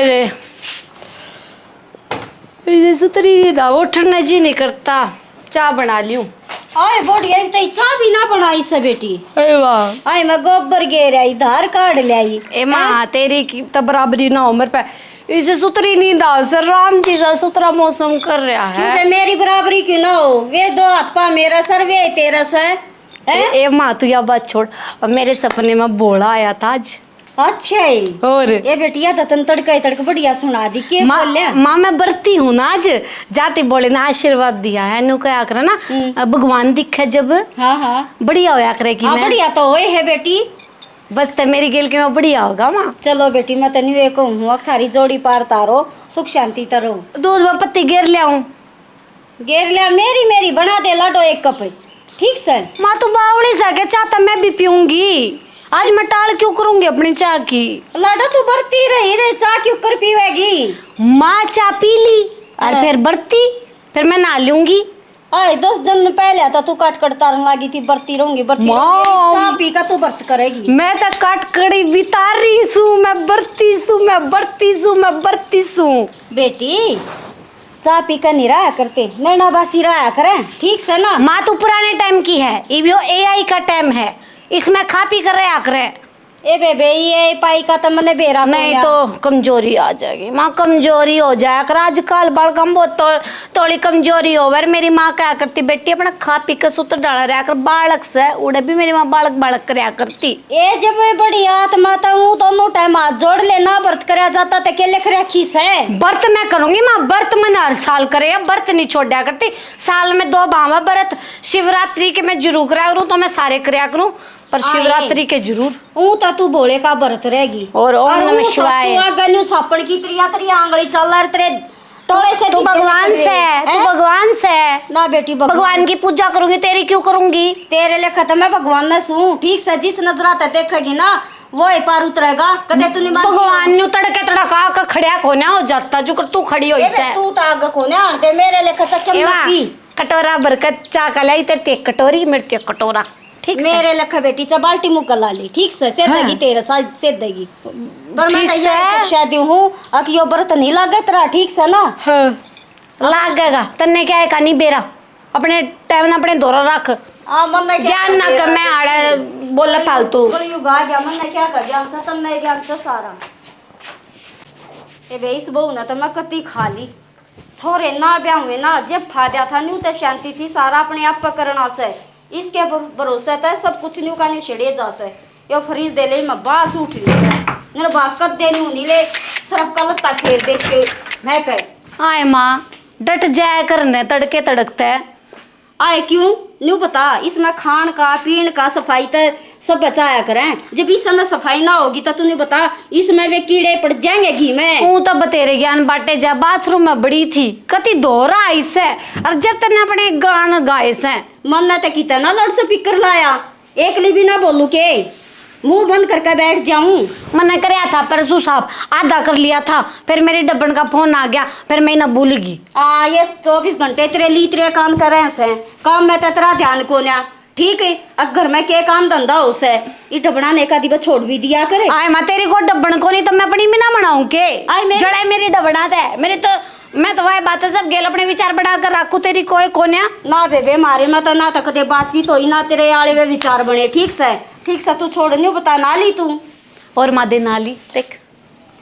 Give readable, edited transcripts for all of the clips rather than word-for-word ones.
रे सुतरी दा उठने जी नहीं करता। चाय बना लियूं। आए बढ़िया तो चाय भी ना बनाई से बेटी। अरे वाह। आए मैं गोबर गेर आई धार काट ले आई। ए माँ तेरी की तो बराबरी ना उम्र पे इसे सुतरी नींद आ सर राम जी सा सुतरा मौसम कर रहा है। क्यों मेरी बराबरी क्यों ना हो? वे दो हाथ पा मेरा सर वे तेरा सर। ए माँ तू यह बात छोड़। मेरे सपने में बोला आया था आज। अच्छा ही और ये बेटिया तो तन तड़का बढ़िया सुना दी के बोले। माँ मैं बरती हूँ ना आज जाते बोले ना आशीर्वाद दिया है नु क्या करे ना भगवान दिखे जब। हाँ हाँ बढ़िया होया करे कि मैं बढ़िया तो होए है बेटी। बस ते मेरी गेल के में बढ़िया होगा माँ। चलो बेटी मैं तनी वे कहूँ थारी जोड़ी पार तारो सुख शांति तरो। दूध में पत्ती गेर ले आऊं। गेर लिया मेरी बना दे लाडो एक कप। ठीक सर माँ तू बावली सा के चाह तो मैं भी पीऊंगी। आज मैं टाल क्यों करूंगी अपनी चाय की। लाडो तू बरती रही रे चाय क्यों कर पीवेगी। माँ चाय पी ली और फिर बरती फिर मैं नहा लूंगी। आए 10 दिन पहले तो तू काट तारन लगी थी बरती रहूंगी चाय पी का तू व्रत करेगी। मैं तो काट कड़ी बिता रही सू मैं बरती सू मैं बरती सू मैं बरती सू। बेटी चाय पी कर नहीं रहा करते नैना बासी रहा करें। ठीक से ना माँ तू पुराने टाइम की है ये AI का टाइम है इसमें खा पी कर रहे आकर। ए बेबे ये पाई का तो मैंने बेरा नहीं तो कमजोरी आ जाएगी माँ कमजोरी हो जाए कर आजकल बालकम बहुत थोड़ी कमजोरी हो। मेरी माँ क्या करती बेटी अपना खा पी कर सूत्र डाला रहा कर बालक से उड़े भी मेरी माँ बालक बालक कराया करती। ए जब बड़ी आत्मा था हूँ दोनों टाइम हाथ जोड़ लेना व्रत कराया जाता तो क्या लिख रखी से। व्रत मैं करूंगी माँ व्रत मैंने हर साल करे व्रत नहीं छोड़ा करती। साल में 2 बावा व्रत शिवरात्रि के मैं जरूर कराया करूँ तो मैं सारे कराया करूँ पर शिवरात्रि के जरूर ऊ तो तू भोले का व्रत रहेगी। और ओम नमः शिवाय सापड़ की त्रिया आंगली चल रहा तेरे टोले से। तू भगवान से तू भगवान से ना बेटी भगवान की पूजा करूंगी तेरी क्यों करूंगी। तेरे लिए खत्म है भगवान ने सू ठीक से जिस नजर आता देखेगी ना वो ही पार उतरेगा। कदे तू नहीं भगवान न्यू तड़के तड़का का खड़िया कोने हो जाता जो कर तू खड़ी हो इसे तू तो आगे कोने आंटे मेरे लिए खत्म कटोरा बरकत चा कलाई तेरे कटोरी मेरे कटोरा ठीक मेरे लखा बेटी चा बाल्टी मुक्का ला ली ठीक से देगी तेरे साथ से देगी पर मैं तो शिक्षा दी हूँ अब यो व्रत नहीं लागे तेरा ठीक से ना। हाँ लागेगा तन्ने क्या है कानी बेरा अपने टाइम ना अपने दौरा रख ज्ञान ना कर मैं आड़े बोले फालतू मन ने क्या कर ज्ञान से तन्ने ज्ञान से सारा ए बे इस बहू ना तो मैं कती खा ली छोरे ना ब्याह हुए ना जब फायदा था न्यू तो शांति थी सारा अपने आप करना से इसके भरोसे था सब कुछ न्यू का न्यू छेड़े जा से यो फ्रीज दे ले मैं बास उठ ली मेरे बाकत दे न्यू नीले सरफ का लत्ता फेर दे इसके मैं कह आए माँ डट जाया करने तड़के तड़कते आए क्यों न्यू बता इसमें खान का पीन का सफाई तो सब बचाया करें। जब इस समय सफाई ना होगी तो तूने बता इसमें वे कीड़े पड़ जाएंगे घी में। तू तो बतेरे ज्ञान बाटे जा बाथरूम में बड़ी थी कति दोहरा ऐसे और जब तने अपने गान गाए से मन ने तो कितना लड़ से फिक्र लाया एक ली भी ना बोलू के मुंह बंद करके बैठ जाऊं। मैंने कराया था परसों साहब आधा कर लिया था फिर मेरे डब्बन का फोन आ गया फिर मैं ना भूल गई। ये 24 घंटे तेरे लिए तेरे काम कर रहे हैं काम में तो तेरा ध्यान को ना ठीक है अब घर में क्या काम धंधा हो से ये डबड़ाने का दिवा छोड़ भी दिया करे। आए माँ तेरी को डब्बन को नहीं तो मैं अपनी में ना बनाऊं के जड़े मेरी डबड़ा थे मेरी तो मैं तो वह बातें सब गेल अपने विचार बढ़ा कर रखू तेरी कोई कोन्या ना बेबे मारे में तो ना तक दे बातचीत हो ना तेरे आले वे विचार बने ठीक से तू छोड़ नहीं बता ना ली तू और मादे नाली देख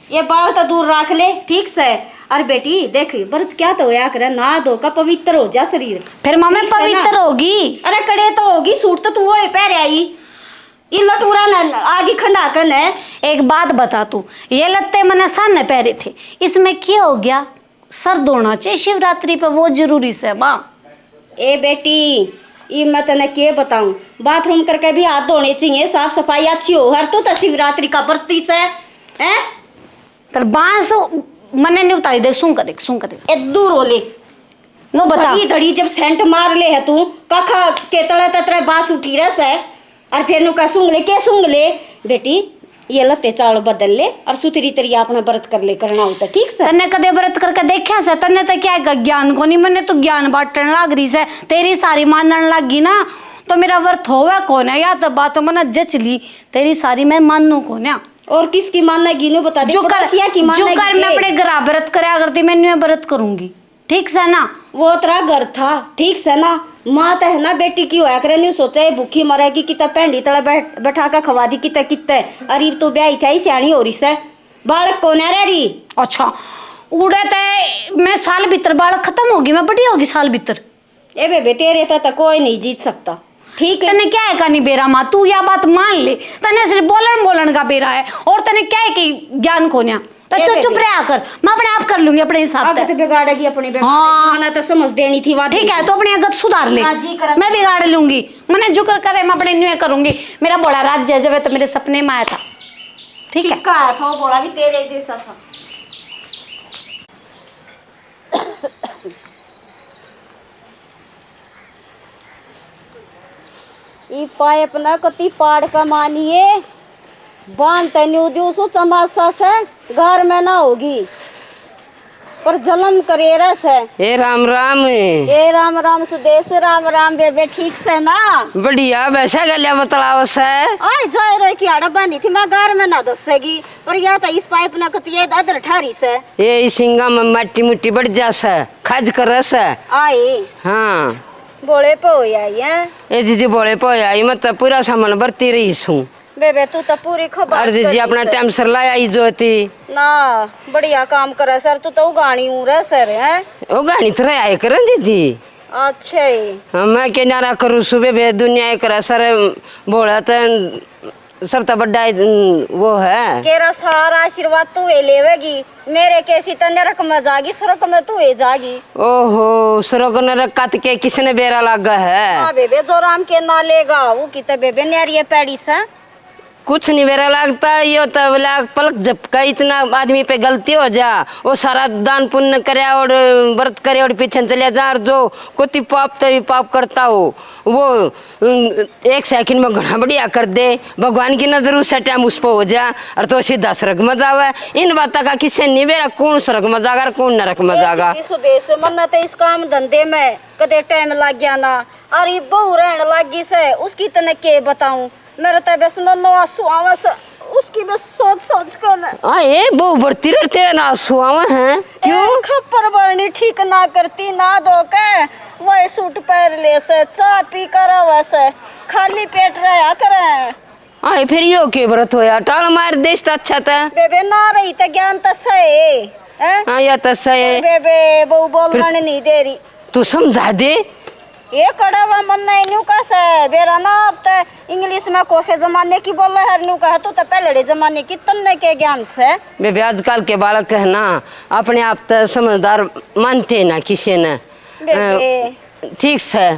ये बात तो दूर रख ले ठीक से। अरे बेटी देख व्रत क्या तो होया करे ना धो का पवित्र हो जा शरीर फिर माँ में पवित्र होगी। अरे कड़े तो होगी सूट तो तू वो पहरे आई ये लटूरा न आगे खंडा कर न। एक बात बता तू ये लत्ते मैंने सन पहरे थे इसमें क्या हो गया सर धोना चाहिए शिवरात्रि पे वो जरूरी से माँ। ए बेटी ये मैं तने के बताऊं बाथरूम करके भी हाथ धोने चाहिए साफ सफाई अच्छी हो हर तो शिवरात्रि का व्रती से हैं पर बांस मने नहीं उतारी देख सुन का देख ए दूर हो ले नो बता धड़ी जब सेंट मार ले है तू काखा के तड़े ततरे बांस उठी रस है और फिर नु का सूंघ ले बेटी ये लते चावल बदल ले और सुथरी तरिया अपना व्रत कर ले करना होता ठीक से। तन्ने कदे व्रत करके देखा से तन्ने तो क्या ज्ञान को नहीं मैंने तो ज्ञान बांटने लाग रही से तेरी सारी मानने लगी ना तो मेरा व्रत होवे कौन है या तो बात मैंने जच ली तेरी सारी मैं मानू कौन है। और किसकी मानेगी नु बता दे। जो कर की मानेगी मैं अपने घर व्रत करया करती, मैं न्यू व्रत करूंगी, ठीक से ना। वो तेरा घर था, ठीक से ना। माँ तो है ना बेटी की होया करे, नहीं सोचा ये भूखी मरेगी कितना पेंडी तला बैठा कर खवा दी कितना कितना। अरे तो ब्याही था सियाणी हो रही से, बालक कौन है रे री। अच्छा उड़े ते मैं साल भीतर बालक खत्म होगी, मैं बड़ी होगी साल भीतर। ए बेबे तेरे तो कोई नहीं जीत सकता, ठीक है। तने क्या है का नहीं बेरा माँ, तू या बात मान ले। तने सिर्फ बोलन का बेरा है, और तने क्या है कि ज्ञान खोनिया। तो तू चुप रहा कर, मैं अपने आप कर लूंगी अपने हिसाब से। तो बिगाड़ेगी अपनी हाँ तो समझ देनी थी बात, ठीक है। तो अपनी आदत सुधार ले, मैं बिगाड़ लूंगी। मैंने जो करे मैं अपने न्यू करूंगी। मेरा बड़ा राज्य जब तो मेरे सपने में आया था, ठीक है। कहा था वो बोला भी तेरे जैसा था। ई पाइप न कति पाड़ का मानिए बांध तन्यू दियो चमासा से घर में ना होगी, पर जलम करे रस है। ए राम राम। ए राम राम सुदेश, राम राम बेबे, ठीक से ना। बढ़िया वैसा गलिया बतलाव से आय जाए रे की आड़ा बानी थी मैं घर में ना दसेगी, पर या तो इस पाइप ना कति ये अदर ठारी से ये सिंगा में मट्टी मुट्टी बढ़ जा से खज कर रस आई। हाँ बोले पे हो आई है ए जीजी बोले पे आई, मैं तो पूरा सामान बरती रही हूँ। बेबे तू तो पूरी खबर अरे जीजी अपना टाइम सर लाया ही जो थी ना, बढ़िया काम करे सर। तू तो गानी हूँ रे सर है। वो गानी तो आए कर जीजी। अच्छा ही हाँ, मैं क्या नारा करूँ सुबह बे दुनिया कर सर बोला तो सब तो बड़ा वो है। केरा सारा आशीर्वाद तू ए लेवेगी, मेरे कैसी तो नरक में जागी, सुरक में तू ए जागी। ओहो सुरग नरक का के किसने बेरा लगा है। हाँ बेबे जो राम के ना लेगा वो की तो बेबे नारिये पैड़ी से कुछ नहीं मेरा लगता ये तो पलक झपका इतना आदमी पे गलती हो जा, वो सारा दान पुण्य करे और व्रत करे और पीछे चले जा, और जो कोई पाप तो भी पाप करता हो वो एक सेकंड में घना बढ़िया कर दे, भगवान की नजर उस टाइम उस पर हो जा और तो सीधा स्वर्ग में जावे। इन बातों का किससे नहीं बेरा कौन स्वर्ग में जागा कौन नरक में जागा। सुदेश मन तो इस काम धंधे में कदे टाइम लग गया ना, अरे बहू रहने लगी से उसकी तने के बताऊं, मेरे तो बस नो आंसू आवा से उसकी बस सोच सोच कर ए बहु बढ़ती रहते ना सुहावा है क्यों खप्पर बरनी ठीक ना करती ना दो के वही सूट पहन ले से चा पी कर वैसे खाली पेट रहा करे। आए फिर यो के व्रत होया टाल मार देश तो अच्छा था बेबे ना रही तो ज्ञान तो सही है। हाँ या तो सही बेबे बहु बोलने नहीं दे रही, तू समझा दे। ये कड़वा मन नहीं न्यू कैसे बेरा ना, अब तो इंग्लिश में कोसे जमाने की बोल रहे हर न्यू कहा तो पहले जमाने की तन्ने के ज्ञान से बेबे आजकल के बालक है ना अपने आप तो समझदार मानते ना किसी ने। ठीक से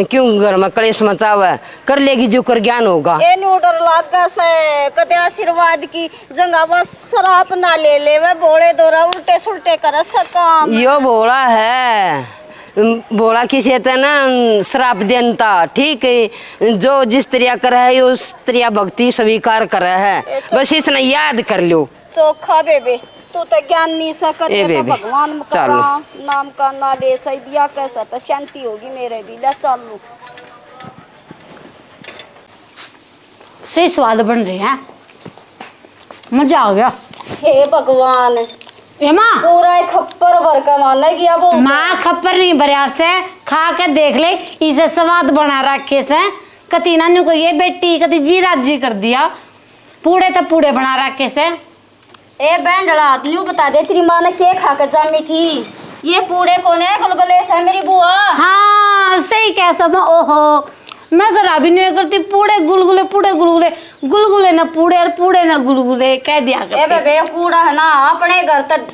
क्यों घर में कलेश मचावा कर लेगी जो कर ज्ञान होगा। ए न्यूडर लागा से कदे आशीर्वाद की जंगा बस शराब ना ले ले वे बोले दोरा उल्टे सुल्टे कर सकम यो बोला है बोला किसी था ना श्राप देनता, ठीक है जो जिस तरिया कर है उस तरिया भक्ति स्वीकार कर है, बस इसने याद कर लो। चोखा बेबे तू तो ज्ञान नहीं सकते तो भगवान नाम का ना ले सही बिया कैसा तो शांति होगी मेरे भी ले चल लू। सही स्वाद बन रहे हैं, मजा आ गया। हे भगवान ए माँ पूरा एक खप्पर भर का माना गया वो माँ खप्पर नहीं भरिया से खा के देख ले, इसे स्वाद बना रखे से कति नानू को ये बेटी कति जी राजी कर दिया, पूड़े तो पूड़े बना रखे से। ए बैंडला तू बता दे तेरी माँ ने क्या खा कर जामी थी, ये पूड़े कौन है गुलगुले से मेरी बुआ। हाँ सही कह सब। ओहो मैं घर भी नहीं करती, पूड़े गुलगुले गुलगुले ना पूड़े और पूड़े ना गुलगुले कह दिया ए बेबे कूड़ा है ना अपने घर तक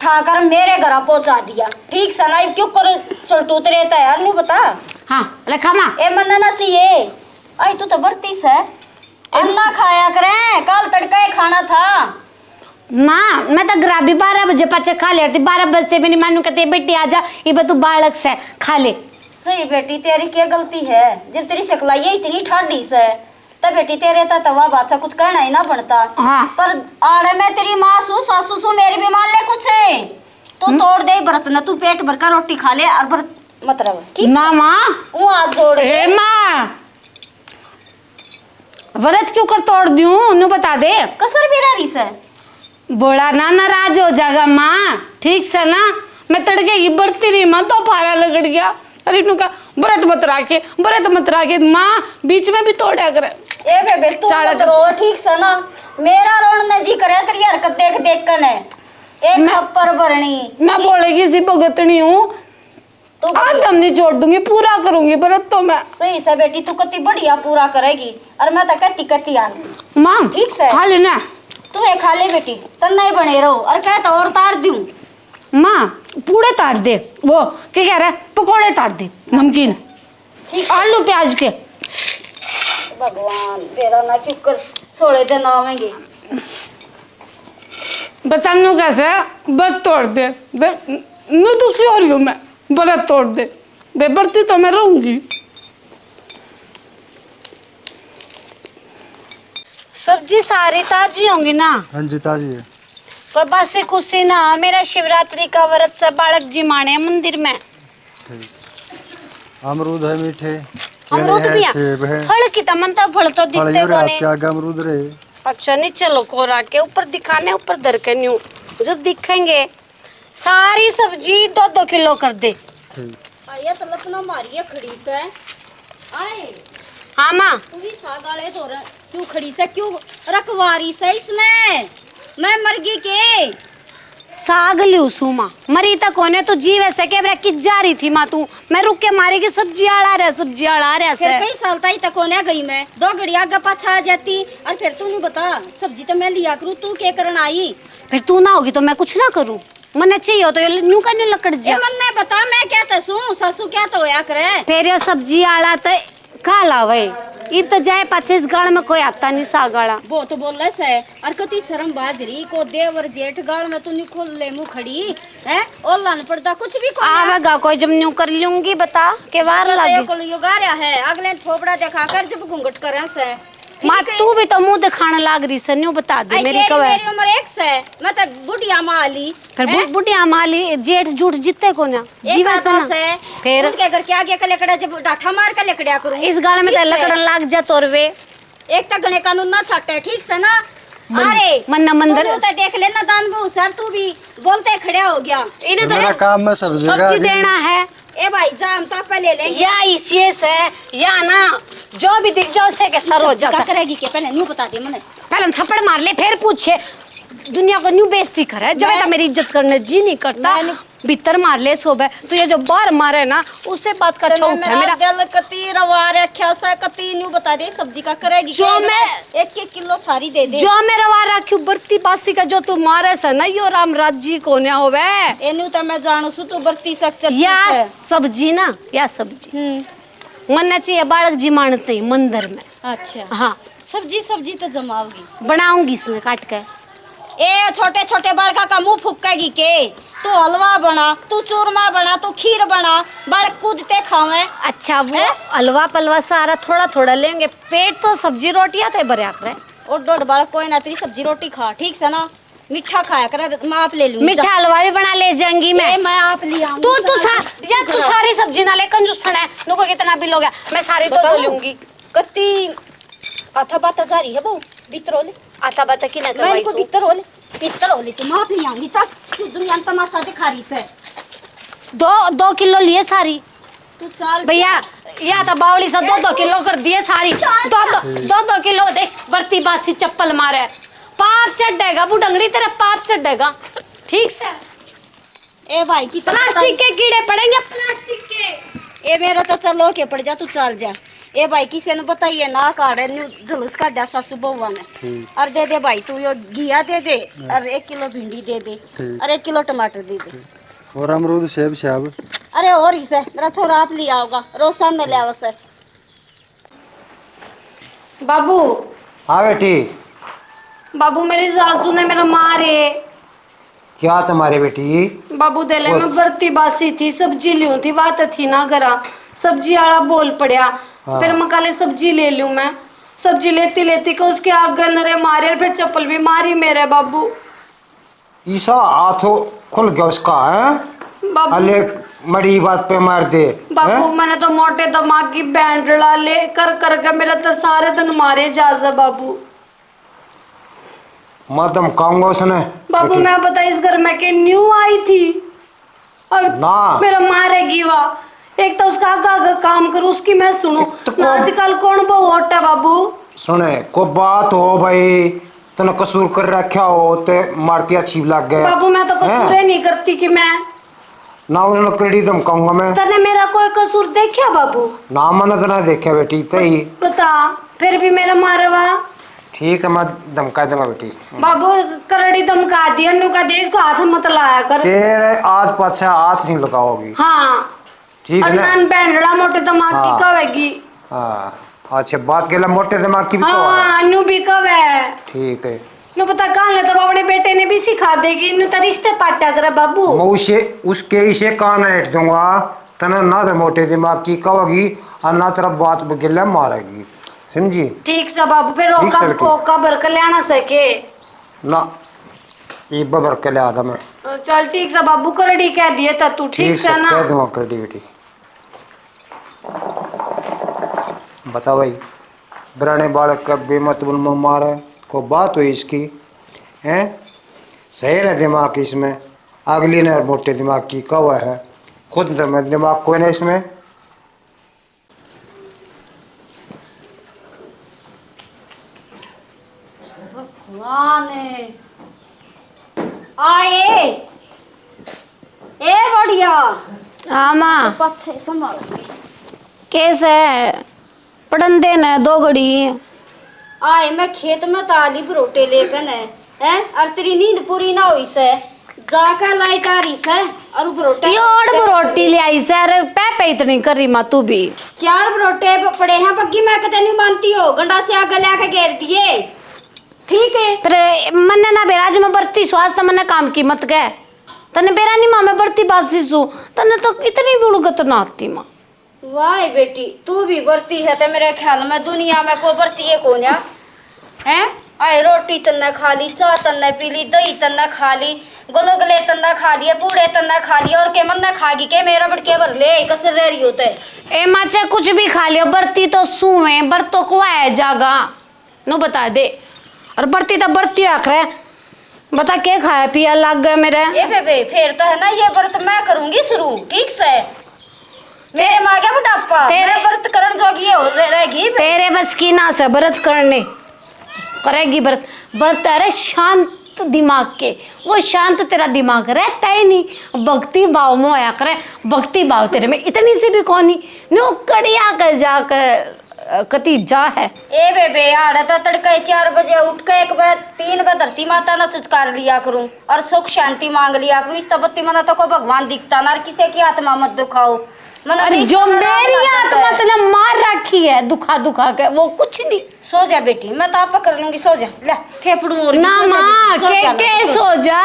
ठाकर मेरे घर पहुंचा दिया, ठीक से ना क्यों कर सलटूत रहता है यार नहीं बता। हाँ लिखा माँ ए मन ना चाहिए आई तू तो बढ़ती से अन्ना खाया करें कल तड़का ही खाना था। माँ मैं तो ग्राबी 12 बजे पाचे खा लेती, 12 बजते मेरी मानू कहती बेटी आजा ये तू बालक से खा ले। सही बेटी तेरी क्या गलती है, जब तेरी सिखलाई इतनी ठाडी से तब बेटी तेरे तवा बात से कुछ कहना ही ना बनता। हाँ। पर आड़े मैं तेरी माँ सू सासू सू मेरी भी मान ले कुछ है तू तोड़ दे व्रत न, तू पेट भर कर रोटी खा ले और व्रत मत रह ठीक ना माँ वो हाथ जोड़ ए माँ व्रत क्यों कर तोड़ दूं नु बता दे। कसर भी रही से बोला ना नाराज हो जाएगा माँ, ठीक से ना। मैं तड़के की बढ़ती रही माँ, तो पारा लगड़ गया। अरे नु का व्रत मत राखे माँ, बीच में भी तोड़ा करे। ए बेबे तू मत रो, ठीक से ना। मेरा रोन ने जी करे तेरी हरकत देख देख कर ने एक खप्पर भरनी। मैं बोलेगी सी भगतनी हूँ, तो आज दम नहीं छोड़ दूंगी, पूरा करूंगी व्रत तो मैं। सही से बेटी, तू कति बढ़िया पूरा करेगी और मैं तो कहती आ माँ ठीक से खा लेना। तू ये खा ले बेटी, तन नहीं बने रहो और कह तो और तार दूं। माँ पूड़े तार दे, वो क्या कह रहा है, पकोड़े तार दे नमकीन, आलू प्याज के। भगवान तेरा ना क्यों कर सोले दिन आवेंगे। बचानू कैसे बस तोड़ दे, नु दुखी हो रही हूँ मैं, व्रत तोड़ दे, बेबरती तो मैं रहूंगी। सब्जी सारी ताजी होंगी ना? हाँ जी ताजी है। कोई बासी कुसी ना। मेरा शिवरात्रि का व्रत से बालक जी माने मंदिर में। अमरूद है मीठे, अमरूद केले भी है, सेब है। फल की तमन्ता, फल तो फल दिखते ये रहे कोने। आपके आगे अमरूद रहे। अच्छा नहीं, चलो कोरा के ऊपर दिखाने, ऊपर धर के न्यू जब दिखेंगे। सारी सब्जी 2-2 किलो कर दे। ये तो लपना मारी है खड़ी से। आए हाँ माँ। तू भी सागाले तो क्यों खड़ी से, क्यों रखवारी से इसने? मैं मरगी के साग लियो सुमा मरी तक होने तो जी वैसे के ब्रेक की जा रही थी माँ तू। मैं रुक के मारेगी, सब्जी आड़ा रहा फिर से। कई साल ताई तक होने गई मैं, 2 घड़िया आगे पाछा आ जाती और फिर तू नहीं बता सब्जी तो मैं लिया करूँ, तू क्या करन आई? फिर तू ना होगी तो मैं कुछ ना करूँ, मने चाहिए हो तो ये न्यू का न्यू लकड़ जा। मन ने बता मैं क्या तसू ससु क्या तो होया करे। फिर ये सब्जी आड़ा तो खा लावे, इब तो जाए पाछे इस गाड़ में कोई आता नहीं सागाड़ा। वो तो बोल से और कति शर्म बाजरी को देवर जेठ गाल में तू नहीं खोल ले मुँह खड़ी है, ओला न पड़ता कुछ भी को आवेगा कोई जब न्यू कर लूंगी, बता के वार लागी। को युगारिया है अगले थोपड़ा दिखा कर जब घूंघट करे से। माँ तू भी तो मुंह दिखाने लाग रही से, न्यू बता दे मेरी कवे। मेरी उम्र 1 से, मैं तो बुढ़िया माली। फिर बुढ़िया माली जेठ झूठ जीते को ना जीवन से ना। फिर उनके घर के आगे का लकड़ा जब डाठा मार का लकड़िया करूं इस गाल में तो लकड़न लाग जा तोर वे। एक तक गणे कानून ना छाटे, ठीक से ना। अरे मन्ना मंदिर तू तो देख लेना दान बहु सर, तू भी बोलते खड़ा हो गया। इन्हें तो मेरा काम में सब्जी देना है। ए भाई जाम तो पहले लेंगे या इसी से या ना जो भी दिख जाओ उससे के सर हो जा। करेगी क्या पहले न्यू बता दे मने। पहले थप्पड़ मार ले फिर पूछे, दुनिया को न्यू बेइज्जती करे। जब तो मेरी इज्जत करने जी नहीं करता, भीतर मार ले सोबे। तो ये जो बाहर मारे ना उससे बात का चौक है मेरा। दिल कती रवा रखा सा कती न्यू बता दे सब्जी का करेगी जो मैं 1-1 किलो सारी दे दे। जो मैं रवा रखी बर्ती बासी का जो तू मारे से ना यो राम राज्य को ने होवे। ए न्यू तो मैं जानू सु तू बर्ती सक या सब्जी ना, या सब्जी मन चाहिए बालक जी मानते ही मंदिर में। अच्छा हाँ सब्जी तो जमाओगी, बनाऊंगी इसने काट के। ए छोटे छोटे बालका का मुंह फुकेगी के? तू हलवा बना, तू चूरमा बना, तू खीर बना, बालक कूदते खावे। अच्छा वो हलवा पलवा सारा थोड़ा थोड़ा लेंगे, पेट तो सब्जी रोटियां तो भरया करे। और 2 बालक कोई ना तेरी सब्जी रोटी खा, ठीक से ना। मीठा खाया कर, मैं आप ले लूंगी। मीठा हलवा भी बना ले जाऊंगी मैं आप ले आऊंगी। तू सारी सब्जी ना ले, कंजूसन है। नुको कितना बिल हो गया, मैं सारी तो लूंगी। कत्ती आथा बाता जारी है वो भीतर होले आता बाता की ना मैं इनको भीतर होले तुम आप ले आऊंगी। चल तू दुनिया में तमाशा दिखा रही से। 2 किलो लिए सारी तू चल भैया, या तो बावली से 2-2 किलो कर दिए सारी। 2-2 किलो दे, बर्ती बासी चप्पल मारे पाप चढ़ेगा बुढ़ंगड़ी तेरा, पाप चढ़ेगा ठीक से। ए भाई की प्लास्टिक के कीड़े पड़ेंगे, प्लास्टिक के। ए मेरा तो चलो के पड़ जा, तू चल जा। ए भाई किसी ने बताइए ना काढ़े न्यू जुलूस का डसा सुबह हुआ ने। और दे दे भाई तू यो घिया दे दे और 1 किलो भिंडी दे दे और 1 किलो टमाटर दे दे और अमरूद सेब शाब। अरे और इसे मेरा छोरा आप लिया होगा रोशन ने लिया उसे। बाबू हाँ बेटी। बाबू मेरी सासू ने मेरा मारे। क्या तुम्हारे बेटी? बाबू देले में बर्ती बासी थी, सब्जी लियो थी, बात थी ना करा, सब्जी आला बोल पड़या। फिर मैं काले सब्जी ले लूं, मैं सब्जी लेती लेती को उसके आगे नरे मारे और फिर चप्पल भी मारी मेरे बाबू। ईसा हाथों खुल गया उसका है। बाबू अले मड़ी बात पे मार दे। बाबू हैं? मैंने तो मोटे दिमाग की बैंडला ले कर कर के मेरा तो सारे दिन मारे जा बाबू। मैं तुम कहूंगा उसने। बाबू बेटी, मैं बता इस घर में के न्यू आई थी और ना। मेरा मारेगी वाह। एक तो उसका आगा काम करूँ उसकी मैं सुनूं तो ना। आजकल कौन बहु होता है बाबू। सुने को बात हो भाई, तूने कसूर कर रखा हो ते मारती अच्छी लग गए। बाबू मैं तो कसूर ही नहीं करती कि मैं ना उन्होंने कड़ी तुम कहूंगा मैं। तने मेरा कोई कसूर देखा बाबू। ना मैंने तो ना देखा बेटी तई। बता फिर भी मेरा मारवा। ठीक है मैं धमका दूंगा बेटी। बाबू करड़ी धमका दिया नु का देश को हाथ मत लाया कर। तेरे आज पाछा हाथ नहीं लगाओगी। हाँ ठीक और है ना। नन बैंडला मोटे दिमाग की हाँ। कवेगी। हाँ अच्छा बात के लिए मोटे दिमाग की भी तो है। हाँ नु भी कवे। ठीक है नु पता कहाँ ले तो अपने बेटे ने भी सिखा देगी नु तो रिश्ते पाटा करे बाबू। मैं उसे उसके इसे कान हट दूंगा तना ना तो मोटे दिमाग की कहोगी और ना तेरा बात बगिल्ला मारेगी समझी। ठीक से बाबू फिर ठीक से बेटी। रोका भर कर लेना सके ना ये बबर के लिया था मैं। चल ठीक से बाबू करड़ी कह दिए था तू ठीक से ना। कह दूंगा कर दी बेटी। बता भाई पुराने बालक का बेमतलब में मारा को बात हुई इसकी हैं। सही है दिमाग इसमें अगली ने मोटे दिमाग की कवा है खुद तो मैं दिमाग कोई नहीं इसमें। भगवान आए ए बढ़िया हाँ माँ पछे संभाल कैसे पढ़न ने दो घड़ी। आए मैं खेत में ताली बरोटे लेकर है और तेरी नींद पूरी ना हुई से जाकर लाइट आ रही से और बरोटे योड़ रोटी ले आई सर पे इतनी कर रही माँ तू भी। 4 बरोटे पड़े हैं बग्गी मैं कहते नहीं मानती हो गंडा से आगे लेके घेर दिए ठीक है। पर मन्ने ना बेराज में बरती स्वास्थ्य मन्ने काम की मत गए तने बेरा नहीं माँ मैं बरती बासी सू तने तो इतनी बुड़गत ना आती माँ। वाह बेटी तू भी बरती है तो मेरे ख्याल में दुनिया में को बरती है कौन है आए रोटी तन्ने खा ली चाय तन्ने पी ली दही तन्ने खा ली गुलगुले तन्ने खा लिए पूड़े तन्ने खा लिए और के मन खागी के मेरा बड़के भर ले कसर रह रही होते ए माँ चाहे कुछ भी खा लियो बरती तो सुए बरतों को है जागा नो बता दे और बरती तो बरती आखरे बता क्या खाया पिया लग गया मेरे। ए बेबे फिर तो है ना ये व्रत मैं करूंगी शुरू ठीक से मेरे माँ क्या बुढ़ापा तेरे- मैं व्रत करण जोगी हो रहेगी तेरे बस की ना से व्रत करने करेगी व्रत व्रत अरे शांत दिमाग के वो शांत तेरा दिमाग रहता ही नहीं भक्ति भाव में होया करे भक्ति भाव तेरे में इतनी सी भी कौन नो कड़िया कर जाकर कति जा है। ए बेबे आड़ा तो तड़के 4 बजे उठ के 1 बार 3 बार धरती माता ना चुचकार लिया करूं और सुख शांति मांग लिया करूं इस तपत्ति मना तो को भगवान दिखता ना किसी की आत्मा मत दुखाओ मना अरे जो मेरी आत्मा तूने मार रखी है दुखा दुखा के वो कुछ नहीं। सो जा बेटी मैं तो आप कर लूंगी सो जा ले फेफड़ू और ना माँ के सो जा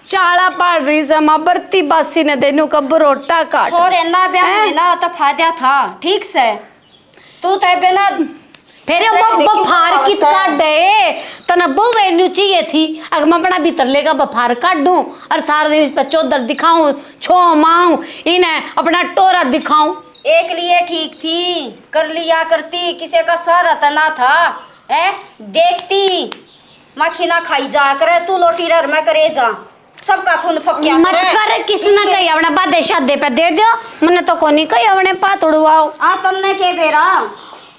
चाला पाड़ रही से माँ बरती बासी ने देनु का बरोटा काट छोरे ना ब्याह ना तो फायदा था ठीक से तू तो बिना फिर बफार कित काट दे तना बो वैल्यू चाहिए थी अगर मैं अपना भीतर लेगा बफार काट दूं और सारा दिन इस पर चौधर दिखाऊं छो माऊं इन्हें अपना टोरा दिखाऊं। एक लिए ठीक थी कर लिया करती किसी का सहारा तो ना था है देखती मक्खी ना खाई जा करे तू लोटी रर में करे जा सबका खून फक्या मत कर किसी ना कही अपना बादे शादे पे दे दो मैंने तो कोनी कही अपने पात उड़वाओ आ तन्ने के बेरा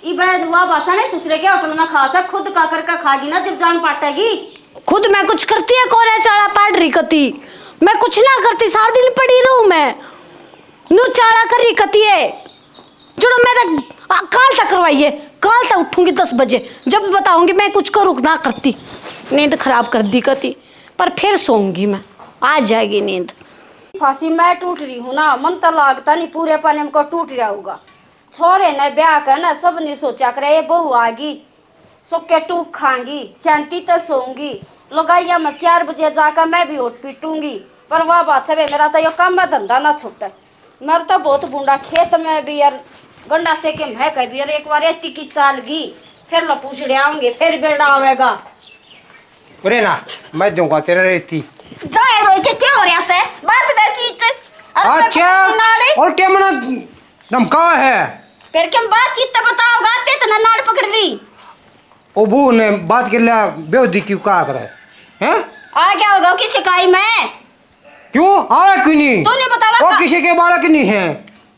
इबे दुआ बासा ने दूसरे के होटल ना खा सक खुद का करके खागी ना जब जान पाटेगी। खुद मैं कुछ करती है कौन है चाड़ा पाड़ रही कती मैं कुछ ना करती सारा दिन पड़ी रहूं मैं नू चाड़ा कर रही कती है जुड़ो मैं काल तक करवाइए काल तक उठूंगी 10 बजे जब बताऊंगी मैं कुछ करूँ ना करती नींद खराब कर दी कती पर फिर सोऊंगी मैं आ जाएगी नींद। फांसी मैं टूट रही हूँ ना मन तो लागता नहीं पूरे पानी में को टूट रहा होगा छोरे ने ब्याह कर ना सब ने सोचा करे ये बहू आगी सुखे टूक खांगी शांति तो सोऊंगी लगाइया मैं 4 बजे जाकर मैं भी उठ पीटूंगी पर वह बात है मेरा तो यो काम में धंधा ना छूटे मेरा तो बहुत बूढ़ा खेत में भी यार गंडा से के मैं कभी यार एक बार एती की चाल गी फिर लो पूछ ले आऊंगे फिर बेड़ा आवेगा अरे ना मैं दूंगा तेरा रेती जाए रोई के क्या हो रहा से बात ना चीज अच्छा। नाड़े और क्या मना धमकावा है? फिर क्या बातचीत तो बताओगा ते इतना नाड़ पकड़ ली। ओ बू ने बात कर लिया बेवदी क्यों कहा करे हैं? आ क्या होगा किसी काई में? क्यों आवे क्यों नहीं? तूने बतावा वो का- किसी के बालक नहीं है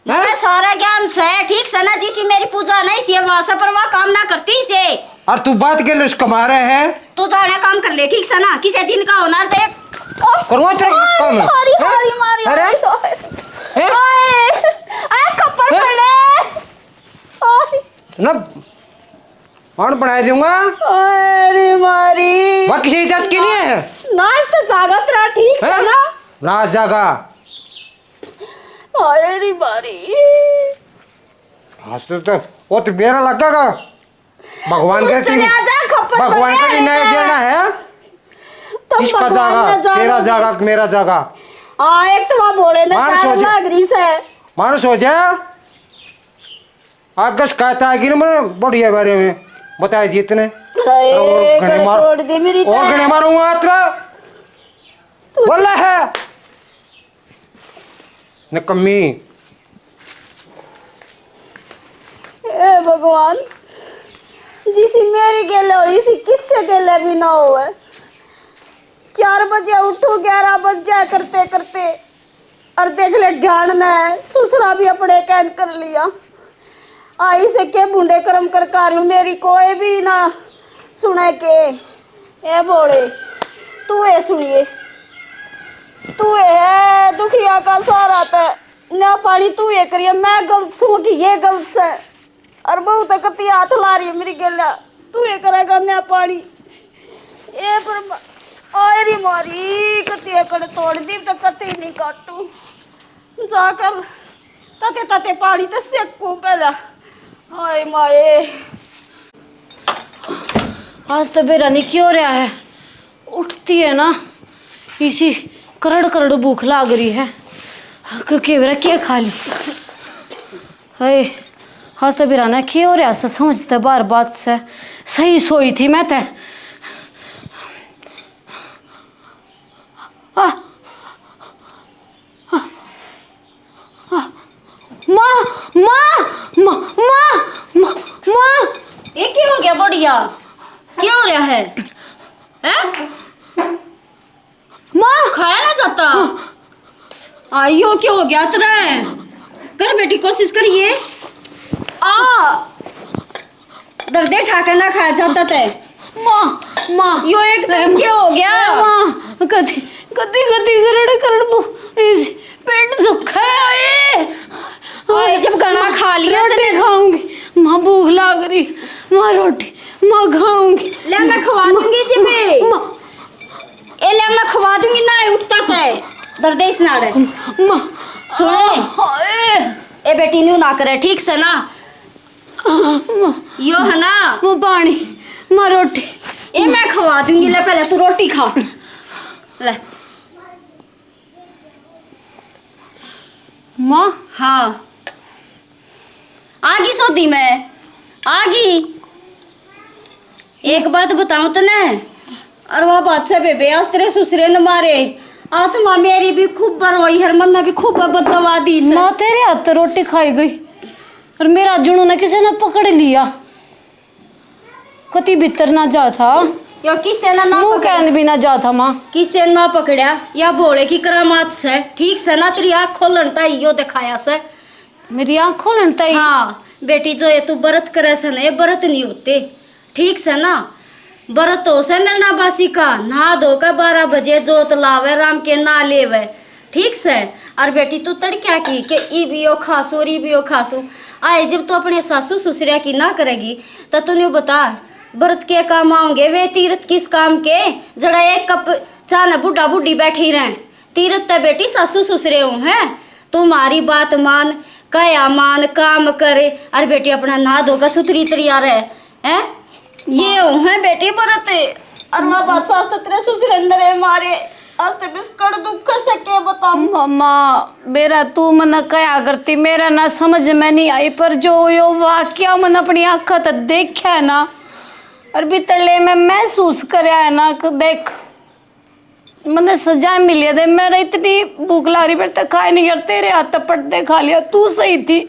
मुझे सारा ज्ञान से ठीक से ना जिसी मेरी पूजा नहीं सी वहां से पर वह काम ना करती से। और तू बात के लिए उसको मारे है? तू जाना काम कर ले ठीक से ना किसी दिन का होना देख। करवा तेरा काम है? मारी हैं? मारी मारी अरे हैं? आ कपड़ हैं? पड़े। ओए ना कौन बनाए दूंगा? अरे मारी वह किसी इज्जत की नहीं है नाच तो जागा तेरा ठीक से हैं? ना। राज जागा अरे मारी हंसते तो वो तो मेरा लगेगा भगवान के चले आजा खप्पर भगवान का भी न्याय देना है। तुम किसका भगवान जागा? ने जाना तेरा दे। जागा मेरा जागा? हाँ एक तो वहाँ बोले में मार तार सोच। नागरी से। मानो सोचा आगस कहता है कि मैं बढ़िया बारे में बताए दिए इतने हाय, और घने गले मार तोड़ दी मेरी और तो। घने मारूंगा तेरा बोला है निकम्मी। ए भगवान जिसी मेरी गेले हो इसी किससे गेले भी ना हो। 4 बजे उठू 11 बज जाए करते करते और देख ले ध्यान ने ससुरा भी अपने कैन कर लिया। आई से के बूंदे कर्म कर कार्य मेरी कोई भी ना सुने के। ए बोले तू ए सुनिए तू है दुखिया का सहारा ते ना पानी तू ये करिए मैं गलत हूँ कि ये गलत है और बहुत कति हाथ ला रही है मेरी गला तू ये करेगा मैं पानी ए पर आयरी मारी कति एकड़ तोड़ दी तो कति नहीं काटू जाकर तते तते पानी तो सेकू पहला। हाय माए आज तो बेरा नहीं क्यों रहा है उठती है ना इसी करड़ करड़ भूख लाग रही है क्योंकि मेरा क्या खा ली है। आज तो बेरा ना क्यों रहा से समझते बार बात से सही सोई थी मैं ते माँ माँ माँ माँ माँ माँ ये क्या हो गया बढ़िया क्या हो रहा है हैं? माँ खाया ना जाता आइयो क्या हो गया तेरा कर बेटी कोशिश करिए आ दर्दे ठाकर ना खाया जाता थे माँ माँ यो एकदम क्या हो गया माँ कति कति कति करड़ करड़ इस पेट दुखा है आए जब गना खा लिया रोटी खाऊंगी माँ भूख लग रही माँ रोटी माँ खाऊंगी ले मैं खवा दूंगी जी मैं माँ ए ले मैं खवा दूंगी ना उठता थे दर्दे इस नाड़े माँ सुने हाय ए बेटी न्यू ना करे ठीक से ना यो है ना माँ पानी माँ रोटी ए मैं खवा दूंगी ले पहले तू रोटी खा ले माँ हाँ आगी सोदी मैं आगी एक बात बताऊं तो ना और वह बात से बेबे आज तेरे ससुरे न मारे आत्मा मेरी भी खूब बरवाई हर मन्ना भी खूब बदवा दी से माँ तेरे हाथ तो रोटी खाई गई और मेरा जुनू ने किसी ने पकड़ लिया कति भीतर ना जा था यो किसे ना मुंह कहने भी ना जा था माँ किसे ना पकड़ा या भोले की करामात से ठीक से ना तेरी आँख खोलता यो दिखाया से मेरी आँख खोलता ही हाँ बेटी जो ये तू व्रत करे से ना ये व्रत नहीं होते ठीक से ना व्रत हो से नरना बासी का नहा धो कर 12 बजे जोत लावे राम के ना लेवे ठीक से और बेटी तू तड़क्या की के ई भी ओ खासू और ई भी ओ खासू आए जब तू अपने सासू ससुरिया की ना करेगी तो तूने बता व्रत के काम आओगे वे तीर्थ किस काम के जरा एक कप चाह न बुढ़ा बुढ़ी बैठी रहे तीर्थ तो बेटी सासू ससुरे हूँ है तुम्हारी बात मान कया मान काम करे और बेटी अपना नहा धोकर सुथरी तरिया रहे हैं ये हूँ है बेटी व्रत और माँ बात सास तेरे ससुर अंदर है मारे आज तो बिस्कट दुख से के बताऊं मम्मा मेरा तू मन कया करती मेरा ना समझ में नहीं आई पर जो यो वाक्य मन अपनी आँखों तक देखा है ना और भीतरले में महसूस कराया है ना कि देख मैंने सजा मिली दे, मेरे इतनी भूख लग रही बेटा, खाए नहीं कर, तेरे हाथ पटते खा लिया, तू सही थी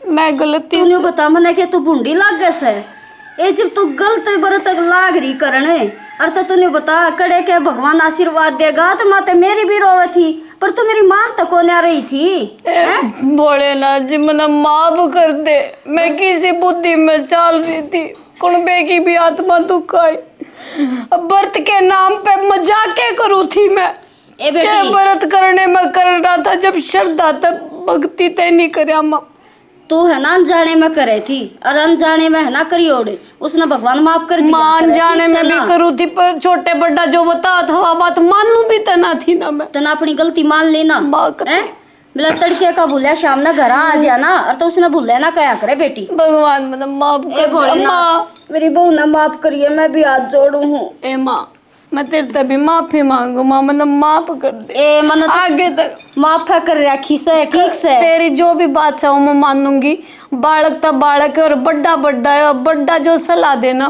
मैं गलत थी। तूने बता मने के तू भूंडी लाग गए से ए जब तू गलत बरत लाग रही करने और तो तूने बता कड़े के भगवान आशीर्वाद देगा तो माते मेरी भी रोवे थी पर तू मेरी मान तो कोने आ रही थी। भोलेनाथ जी मैंने माफ कर दे, मैं किसी बुद्धि में चल रही थी, कुणबे की भी आत्मा दुख आई, अब व्रत के नाम पे मजाक करूँ थी मैं, ए क्या बेटी व्रत करने में कर रहा था, जब श्रद्धा तब भक्ति तय नहीं करे माँ। तू है ना अनजाने में करे थी और अनजाने में है ना करी ओड़े उसने भगवान माफ कर दिया। मान जाने में भी करूँ थी पर छोटे बड़ा जो बता था बात मानू भी तना थी ना मैं। तना अपनी गलती मान लेना हैं बिला तड़के का भूलिया शाम ना घर आ जाना और तो उसने भूलिया ना कया करे बेटी। भगवान मतलब माफ ए भोलेनाथ मेरी बहू ना माफ करिए मैं भी हाथ जोड़ू हूँ। ए माँ मैं तेरे से भी माफी मांगू माँ, मतलब माफ कर दे, ए मन आगे तक माफ कर रखी से ठीक से तेरी जो भी बात है वो मैं मानूंगी। बालक तब बालक है और बड्डा बड्डा है, और बड्डा जो सलाह देना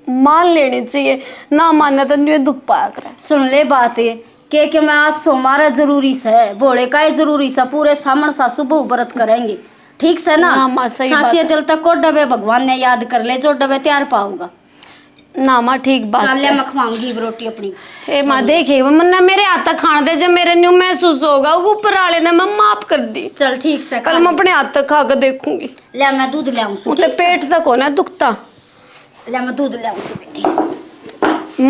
मान लेनी चाहिए, ना मानना तो नहीं दुख पाया करे। सुन ले बात है के मैं आज सोमारा जरूरी से भोले का जरूरी से पूरे सामन सासू बहु व्रत करेंगे ठीक से ना। हाँ, माँ, सही बात साचे है। दिल तक को डबे भगवान ने याद कर ले जो डबे तैयार पाऊंगा। ना माँ ठीक बात चल ले है। मैं खवाऊंगी रोटी अपनी। ए माँ देखिए मन्ना मेरे हाथ तक खाने दे, जब मेरे न्यू महसूस होगा ऊपर वाले ने मैं माफ कर दी, चल ठीक से कल मैं अपने हाथ तक खा कर देखूंगी। ले मैं दूध ले आऊं मुझे पेट तक होना दुखता। ले मैं दूध ले आऊं बेटी।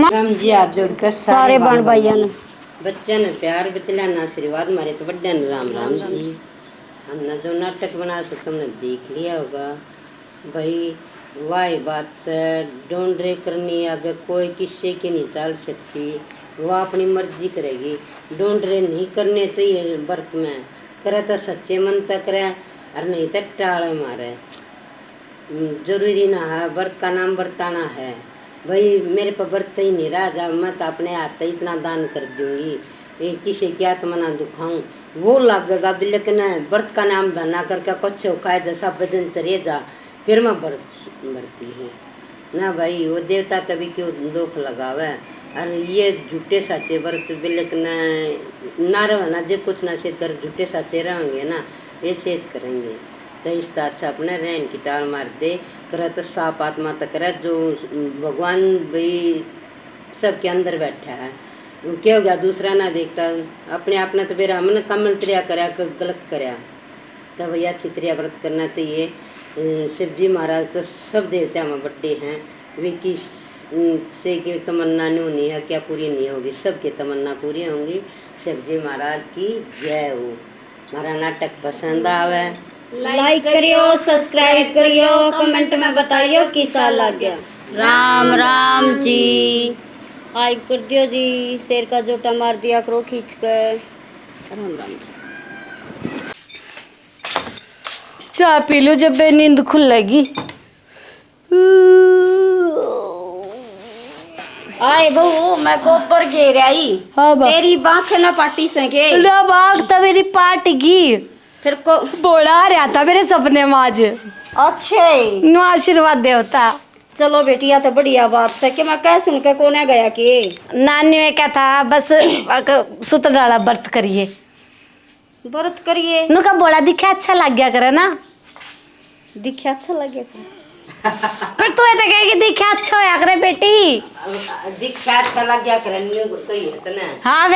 राम जी हाथ जोड़कर सारे बन भाइया ने बच्चा ने प्यार बचला ना आशीर्वाद मारे तो बड्डा ने राम राम जी। हमने जो नाटक बना सो तुमने देख लिया होगा भाई, वाही बात से डोंडरे करनी अगर कोई किस्से की नहीं चल सकती, वह अपनी मर्जी करेगी, डोंडरे नहीं करने चाहिए व्रत में, करे तो सच्चे मन तक करे और नहीं तो टाले मारे, जरूरी ना है व्रत का नाम बरताना है भाई। मेरे पर व्रत ही नहीं रहा, जब मैं तो अपने हाथ से इतना दान कर दूंगी, किसी की आत्मा ना दुखाऊं वो लगेगा भी, लेकिन व्रत का नाम बना करके कुछ खाए जैसा बदन चढ़े जा फिर मैं व्रत बरती हूँ ना भाई। वो देवता कभी क्यों दुख लगावे और ये झूठे साचे व्रत भी, लेकिन ना रहो ना जब कुछ ना से कर झूठे साचे रहेंगे ना ये सेहत करेंगे तो इसका अच्छा अपने रहन की टाल मार दे करे तो साफ आत्मा तक करे जो भगवान भाई सबके अंदर बैठा है। क्या हो गया दूसरा ना देखता अपने आप ने तो फिर हमने कमल त्रिया कराया गलत कराया, तो भैया अच्छी त्रिया व्रत करना चाहिए। शिव जी महाराज तो सब देवता में बड्डे हैं, वे किस से की तमन्ना नहीं होनी है क्या पूरी नहीं होगी, सबकी तमन्ना पूरी होंगी। शिव जी महाराज की जय हो। हमारा नाटक पसंद आवे लाइक करियो सब्सक्राइब करियो कमेंट में बताइयो कैसा लग गया। राम राम जी हाइप कर दियो जी, शेर का जोटा मार दिया करो खींच कर। राम राम जी। चाय पी लो जब नींद खुलेगी। आए बहू मैं गोबर घेर आई। हाँ बा। तेरी बाँख न पाटी सके बाग तो मेरी पार्टी की फिर को बोला आ रहा था मेरे सपने में आज, अच्छे नु आशीर्वाद देवता। चलो बेटिया तो बढ़िया बात से कि मैं कह सुन के कोने गया कि नानी में क्या था बस सुत डाला व्रत करिए, व्रत करिए। नु का बोला दिखा अच्छा लग गया करे ना, दिखे अच्छा लगे पर तू ऐसे कहे कि दिखा अच्छा होया करे बेटी। दिखा अच्छा लग गया करे तो ही है ना। हाँ फिर